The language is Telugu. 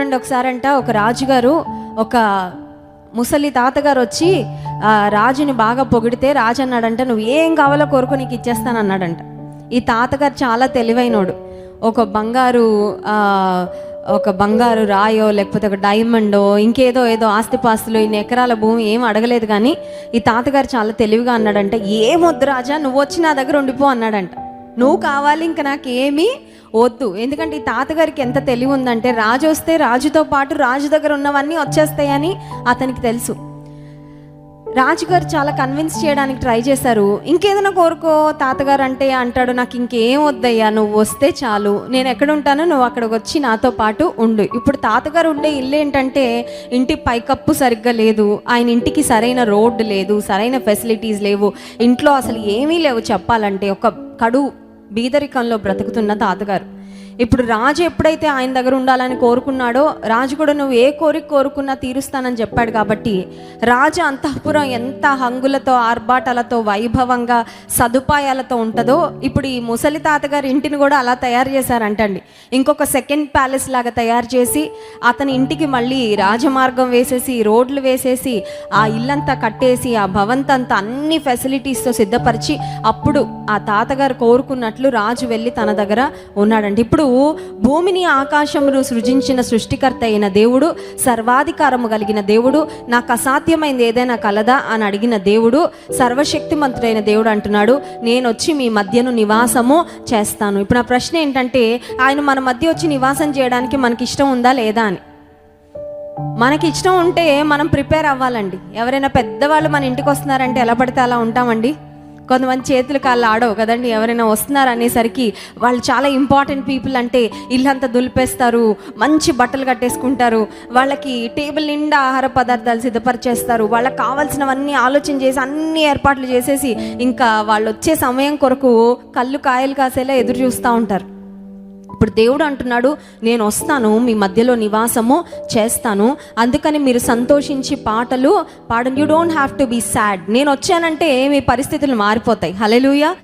చూడండి ఒకసారంట, ఒక రాజుగారు ఒక ముసలి తాతగారు వచ్చి రాజుని బాగా పొగిడితే రాజు అన్నాడంట, నువ్వు ఏం కావాలో కోరుకో నీకు ఇచ్చేస్తాను అన్నాడంట. ఈ తాతగారు చాలా తెలివైనోడు. ఒక బంగారు రాయో లేకపోతే ఒక డైమండో ఇంకేదో ఆస్తిపాస్తులు 2 ఎకరాల భూమి ఏం అడగలేదు. కానీ ఈ తాతగారు చాలా తెలివిగా అన్నాడంట, ఏమొద్దు రాజా, నువ్వు వచ్చి నా దగ్గర ఉండిపో అన్నాడంట. నువ్వు కావాలి, ఇంకా నాకేమీ వద్దు. ఎందుకంటే ఈ తాతగారికి ఎంత తెలివి ఉందంటే, రాజు వస్తే రాజుతో పాటు రాజు దగ్గర ఉన్నవన్నీ వచ్చేస్తాయని అతనికి తెలుసు. రాజుగారు చాలా కన్విన్స్ చేయడానికి ట్రై చేశారు. ఇంకేదైనా కోరుకో తాతగారు అంటే అంటాడు, నాకు ఇంకేం వద్దయ్యా, నువ్వు వస్తే చాలు, నేను ఎక్కడ ఉంటానో నువ్వు అక్కడికి వచ్చి నాతో పాటు ఉండు. ఇప్పుడు తాతగారు ఉండే ఇల్లు ఏంటంటే, ఇంటి పైకప్పు సరిగ్గా లేదు, ఆయన ఇంటికి సరైన రోడ్డు లేదు, సరైన ఫెసిలిటీస్ లేవు, ఇంట్లో అసలు ఏమీ లేవు చెప్పాలంటే. ఒక కడు బీదరికంలో బ్రతుకుతున్న తాతగారు. ఇప్పుడు రాజు ఎప్పుడైతే ఆయన దగ్గర ఉండాలని కోరుకున్నాడో, రాజు కూడా నువ్వు ఏ కోరిక కోరుకున్నా తీరుస్తానని చెప్పాడు. కాబట్టి రాజు అంతఃపురం ఎంత హంగులతో, ఆర్భాటాలతో, వైభవంగా, సదుపాయాలతో ఉంటుందో, ఇప్పుడు ఈ ముసలి తాతగారి ఇంటిని కూడా అలా తయారు చేశారంటండి. ఇంకొక సెకండ్ ప్యాలెస్ లాగా తయారు చేసి, అతని ఇంటికి మళ్ళీ రాజమార్గం వేసేసి, రోడ్లు వేసేసి, ఆ ఇల్లంతా కట్టేసి, ఆ భవంతంతా అన్ని ఫెసిలిటీస్తో సిద్ధపరిచి, అప్పుడు ఆ తాతగారు కోరుకున్నట్లు రాజు వెళ్ళి తన దగ్గర ఉన్నాడండి. ఇప్పుడు భూమిని ఆకాశమును సృజించిన సృష్టికర్త అయిన దేవుడు, సర్వాధికారము కలిగిన దేవుడు, నాకు అసాధ్యమైంది ఏదైనా కలదా అని అడిగిన దేవుడు, సర్వశక్తిమంతుడైన దేవుడు అంటున్నాడు, నేను వచ్చి మీ మధ్యను నివాసము చేస్తాను. ఇప్పుడు నా ప్రశ్న ఏంటంటే, ఆయన మన మధ్య వచ్చి నివాసం చేయడానికి మనకి ఇష్టం ఉందా లేదా అని. మనకి ఇష్టం ఉంటే మనం ప్రిపేర్ అవ్వాలండి. ఎవరైనా పెద్దవాళ్ళు మన ఇంటికి వస్తున్నారంటే ఎలా పడితే అలా ఉంటామండి. కొంతమంది చేతులు కాళ్ళు ఆడవు కదండి. ఎవరైనా వస్తున్నారు అనేసరికి వాళ్ళు చాలా ఇంపార్టెంట్ పీపుల్ అంటే ఇల్లంతా దులిపేస్తారు, మంచి బట్టలు కట్టేసుకుంటారు, వాళ్ళకి టేబుల్ నిండా ఆహార పదార్థాలు సిద్ధపరిచేస్తారు, వాళ్ళకి కావాల్సినవన్నీ ఆలోచన చేసి అన్ని ఏర్పాట్లు చేసేసి ఇంకా వాళ్ళు వచ్చే సమయం కొరకు కళ్ళు కాయలు కాసేలా ఎదురు చూస్తూ ఉంటారు. ఇప్పుడు దేవుడు అంటున్నాడు, నేను వస్తాను, మీ మధ్యలో నివాసము చేస్తాను, అందుకని మీరు సంతోషించి పాటలు పాడండి. You don't have to be sad. నేను వచ్చానంటే మీ పరిస్థితులు మారిపోతాయి. హల్లెలూయా.